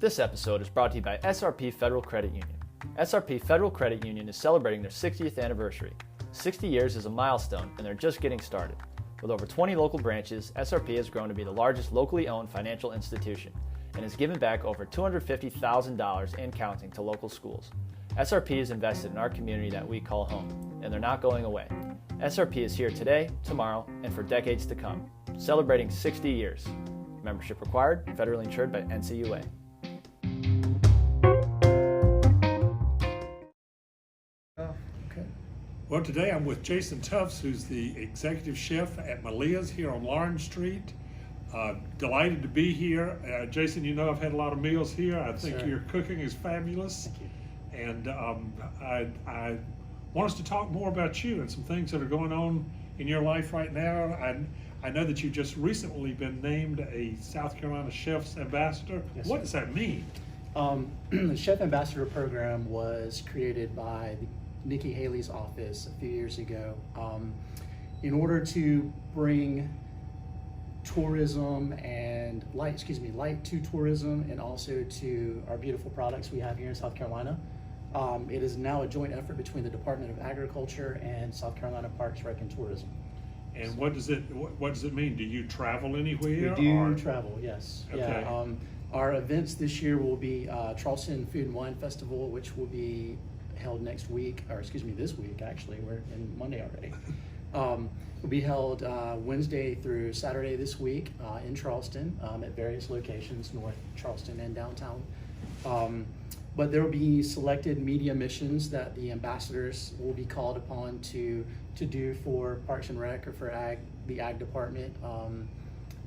This episode is brought to you by SRP Federal Credit Union. SRP Federal Credit Union is celebrating their 60th anniversary. 60 years is a milestone, and they're just getting started. With over 20 local branches, SRP has grown to be the largest locally owned financial institution and has given back over $250,000 and counting to local schools. SRP is invested in our community that we call home, and they're not going away. SRP is here today, tomorrow, and for decades to come, celebrating 60 years. Membership required, federally insured by NCUA. Well, today I'm with Jason Tufts, who's the executive chef at Malia's here on Lawrence Street. Delighted to be here. Jason, you know I've had a lot of meals here. I think your cooking is fabulous. Thank you. And I want us to talk more about you and some things that are going on in your life right now. I know that you've just recently been named a South Carolina Chef's Ambassador. Yes, what sir. does that mean? The Chef Ambassador program was created by Nikki Haley's office a few years ago in order to bring tourism and light to tourism and also to our beautiful products we have here in South Carolina. It is now a joint effort between the Department of Agriculture and South Carolina Parks, Rec, and Tourism. And what does it mean? Do you travel anywhere? We do travel, yes. Okay. Yeah. Our events this year will be Charleston Food and Wine Festival, which will be held this week actually. We're in Monday already. Will be held Wednesday through Saturday this week in Charleston at various locations, North Charleston and downtown. But there will be selected media missions that the ambassadors will be called upon to do for Parks and Rec or for the Ag Department.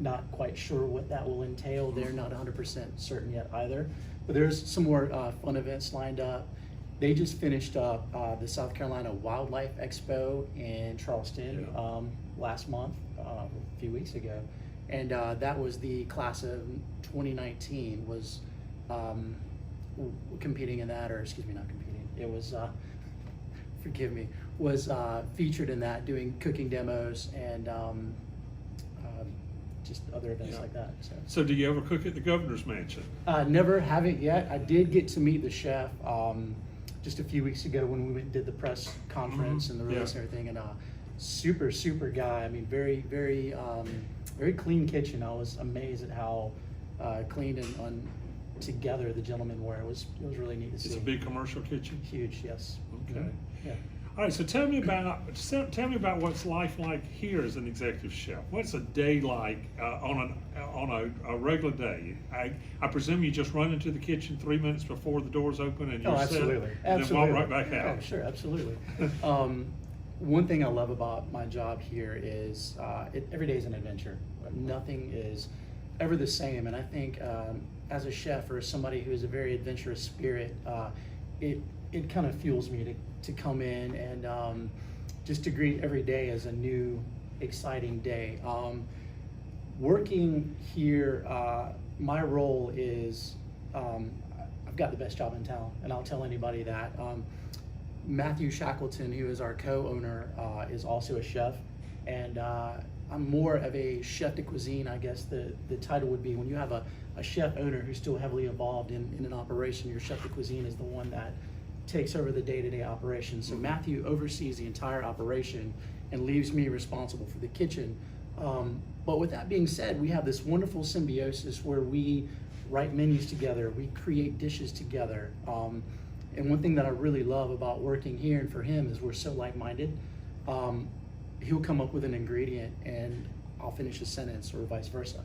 Not quite sure what that will entail. They're not 100% certain yet either. But there's some more fun events lined up. They just finished up the South Carolina Wildlife Expo in Charleston last month, a few weeks ago. And that was the class of 2019 was competing in that, not competing. It was, was featured in that, doing cooking demos and just other events like that. So do you ever cook at the governor's mansion? Never, haven't yet. I did get to meet the chef just a few weeks ago when we went and did the press conference and the release and everything, and super guy. I mean, very clean kitchen. I was amazed at how clean and together the gentlemen were. It was really neat to see. It's a big commercial kitchen? Huge, yes. Okay. Yeah. All right, so tell me about what's life like here as an executive chef. What's a day like on a regular day? I presume you just run into the kitchen 3 minutes before the doors open and you're set, and then walk right back out. Oh, sure, absolutely. One thing I love about my job here is every day is an adventure. Nothing is ever the same, and I think as a chef or somebody who has a very adventurous spirit, it kind of fuels me to come in and just to greet every day as a new, exciting day. Working here, my role is, I've got the best job in town, and I'll tell anybody that. Matthew Shackleton, who is our co-owner, is also a chef, and I'm more of a chef de cuisine, I guess the title would be. When you have a chef owner who's still heavily involved in an operation, your chef de cuisine is the one that takes over the day-to-day operation. So Matthew oversees the entire operation and leaves me responsible for the kitchen. But with that being said, we have this wonderful symbiosis where we write menus together, we create dishes together. And one thing that I really love about working here and for him is we're so like-minded. He'll come up with an ingredient and I'll finish a sentence, or vice versa,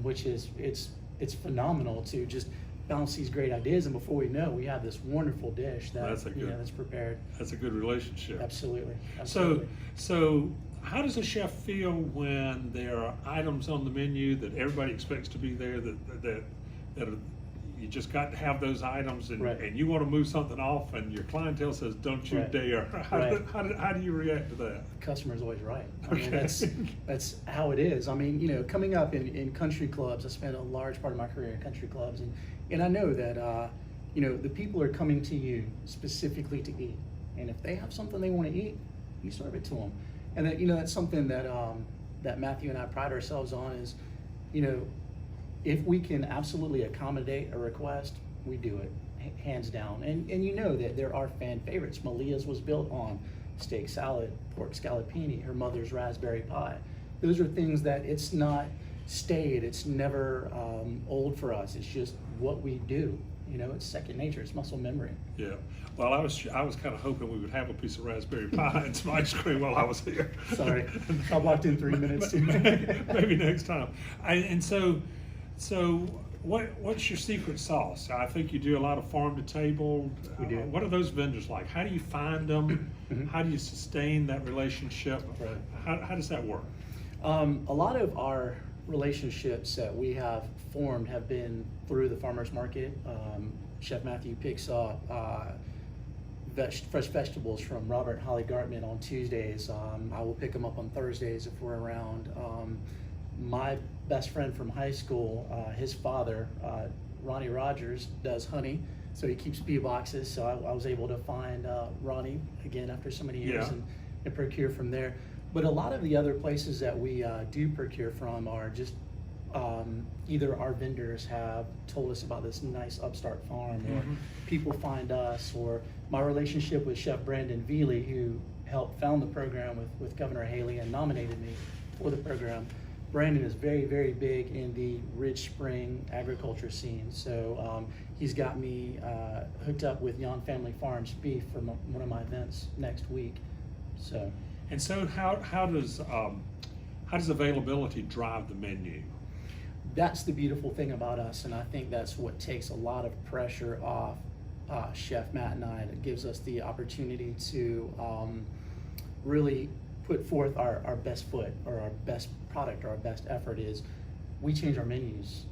which is, it's phenomenal to just bounce these great ideas, and before we know, we have this wonderful dish that's prepared. That's a good relationship. Absolutely. So how does a chef feel when there are items on the menu that everybody expects to be there, that are, you just got to have those items, and you want to move something off, and your clientele says, "Don't you dare!" How do you react to that? The customer's always right. I mean, that's how it is. I mean, coming up in country clubs, I spent a large part of my career in country clubs, and I know that the people are coming to you specifically to eat, and if they have something they want to eat, you serve it to them, and that's something that that Matthew and I pride ourselves on is, if we can absolutely accommodate a request, we do it, hands down. And you know that there are fan favorites. Malia's was built on steak salad, pork scallopini, her mother's raspberry pie. Those are things that it's not stayed, it's never old for us. It's just what we do. You know, it's second nature, it's muscle memory. Yeah. Well, I was kind of hoping we would have a piece of raspberry pie and some ice cream while I was here. Sorry, I walked in 3 minutes too. Maybe next time. So what's your secret sauce? I think you do a lot of farm to table. We do. What are those vendors like? How do you find them? Mm-hmm. How do you sustain that relationship? Right. How does that work? A lot of our relationships that we have formed have been through the farmers market. Chef Matthew picks up fresh vegetables from Robert and Holly Gartman on Tuesdays. I will pick them up on Thursdays if we're around. My best friend from high school, his father, Ronnie Rogers, does honey, so he keeps bee boxes. So I was able to find Ronnie again after so many years, Yeah. and procure from there. But a lot of the other places that we do procure from are just either our vendors have told us about this nice upstart farm, or people find us, or my relationship with Chef Brandon Veely, who helped found the program with Governor Haley and nominated me for the program. Brandon is very, very big in the Ridge Spring agriculture scene. So he's got me hooked up with Yon Family Farms beef for one of my events next week. So. And so how does availability drive the menu? That's the beautiful thing about us, and I think that's what takes a lot of pressure off Chef Matt and I. That gives us the opportunity to really put forth our best foot, or our best product, or our best effort. Is we change our menus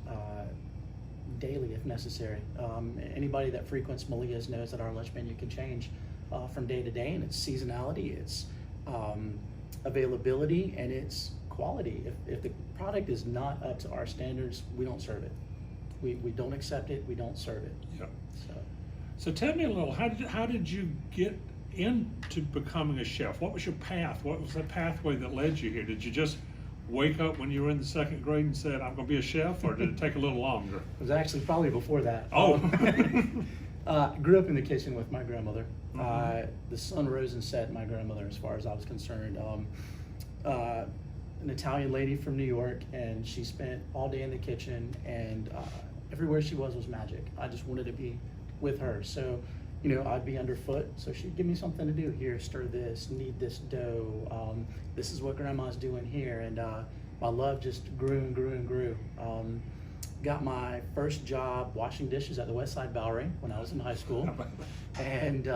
daily if necessary. Anybody that frequents Malia's knows that our lunch menu can change from day to day, and it's seasonality, it's availability, and it's quality. If the product is not up to our standards, we don't serve it. We don't accept it, we don't serve it. Yeah. So tell me a little, how did you get into becoming a chef? What was your path? What was the pathway that led you here? Did you just wake up when you were in the second grade and said, I'm gonna be a chef, or did it take a little longer? it was actually probably before that. Oh. Grew up in the kitchen with my grandmother. The sun rose and set my grandmother, as far as I was concerned. An Italian lady from New York, and she spent all day in the kitchen, and everywhere she was magic. I just wanted to be with her. So, you know, I'd be underfoot, so she'd give me something to do. Here, stir this, knead this dough. This is what grandma's doing here. And my love just grew and grew and grew. Got my first job washing dishes at the Westside Bowery when I was in high school. And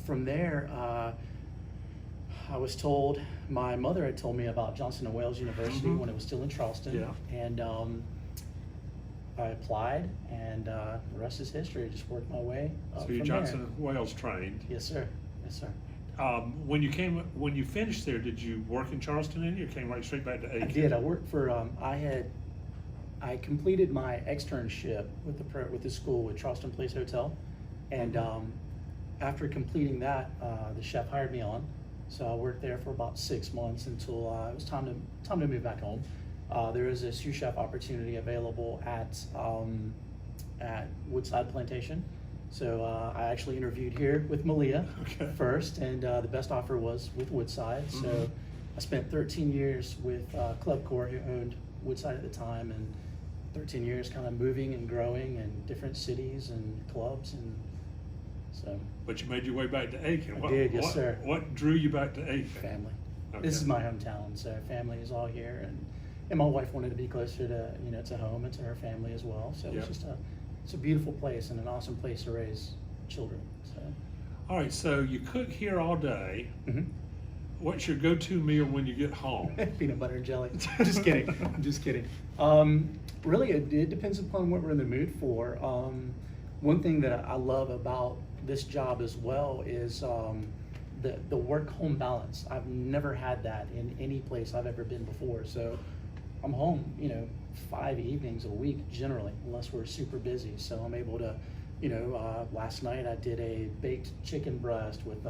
from there, I was told, my mother had told me about Johnson & Wales University when it was still in Charleston. Yeah. And I applied, and the rest is history. I just worked my way up. So you're from Johnson & Wales trained. Yes, sir. Yes, sir. When you finished there, did you work in Charleston then, or came right straight back to Aiken? I did. I worked for, I completed my externship with the school with Charleston Place Hotel, and after completing that, the chef hired me on. So I worked there for about 6 months until it was time to move back home. There is a sous chef opportunity available at Woodside Plantation. So I actually interviewed here with Malia first, and the best offer was with Woodside. So I spent 13 years with Club Corps, who owned Woodside at the time, and 13 years kind of moving and growing in different cities and clubs, and so. But you made your way back to Aiken. I did, yes, sir. What drew you back to Aiken? Family. Okay. This is my hometown, so family is all here, and my wife wanted to be closer to to home and to her family as well. So it's just it's a beautiful place and an awesome place to raise children. So. All right, so you cook here all day. What's your go-to meal when you get home? Peanut butter and jelly. Just kidding. I'm just kidding. Really, it depends upon what we're in the mood for. One thing that I love about this job as well is the work-home balance. I've never had that in any place I've ever been before. So I'm home, 5 evenings a week generally, unless we're super busy. So I'm able to, last night I did a baked chicken breast with,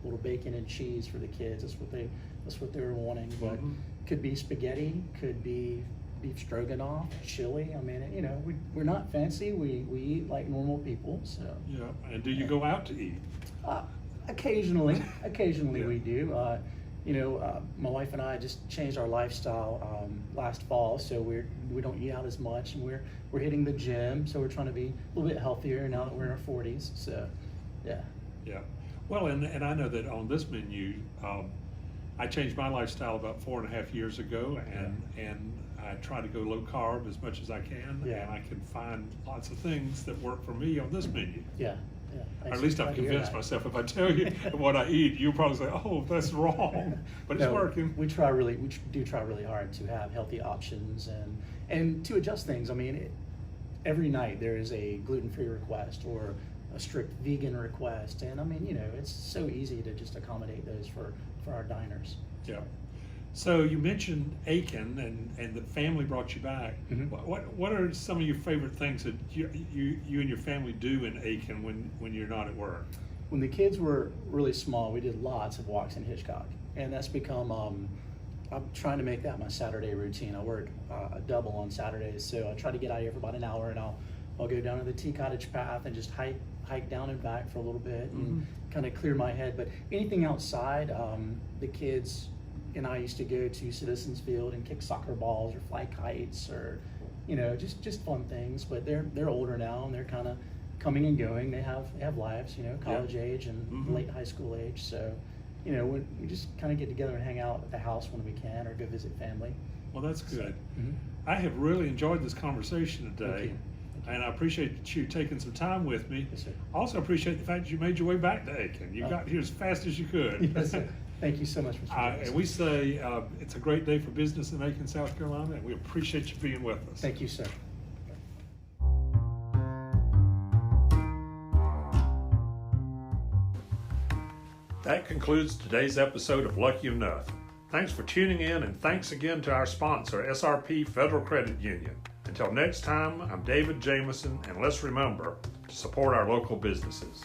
little bacon and cheese for the kids. That's what they were wanting. But could be spaghetti, could be beef stroganoff, chili. I mean, you know, we're not fancy. We eat like normal people. So yeah. And do you go out to eat? Occasionally Yeah. we do. You know, my wife and I just changed our lifestyle last fall, so we don't eat out as much, and we're hitting the gym, so we're trying to be a little bit healthier now that we're in our 40s. So, yeah. Yeah. Well, and I know that on this menu, I changed my lifestyle about 4.5 years ago, and I try to go low carb as much as I can, Yeah. and I can find lots of things that work for me on this menu. Yeah. Or at least I've convinced myself. If I tell you what I eat, you'll probably say, "Oh, that's wrong," but it's working. We do try really hard to have healthy options and to adjust things. I mean, every night there is a gluten-free request or a strict vegan request, and I mean, you know, it's so easy to just accommodate those for our diners. Yeah. So you mentioned Aiken, and the family brought you back. Mhm. What are some of your favorite things that you and your family do in Aiken when you're not at work? When the kids were really small, we did lots of walks in Hitchcock, and that's become. I'm trying to make that my Saturday routine. I work a double on Saturdays, so I try to get out of here for about an hour, and I'll go down to the Tea Cottage path and just hike down and back for a little bit and kind of clear my head. But anything outside, the kids and I used to go to Citizens Field and kick soccer balls or fly kites or, you know, just fun things. But they're older now and they're kind of coming and going. They have lives, you know, college age and late high school age. So, you know, we just kind of get together and hang out at the house when we can or go visit family. Well, that's good. So, I have really enjoyed this conversation today. Thank you. And I appreciate you taking some time with me. Yes, sir. I also appreciate the fact that you made your way back to Aiken. You got here as fast as you could. Yes, sir. Thank you so much, Mr. Jones. And we say it's a great day for business in Aiken, South Carolina, and we appreciate you being with us. Thank you, sir. That concludes today's episode of Lucky Enough. Thanks for tuning in, and thanks again to our sponsor, SRP Federal Credit Union. Until next time, I'm David Jameson, and let's remember to support our local businesses.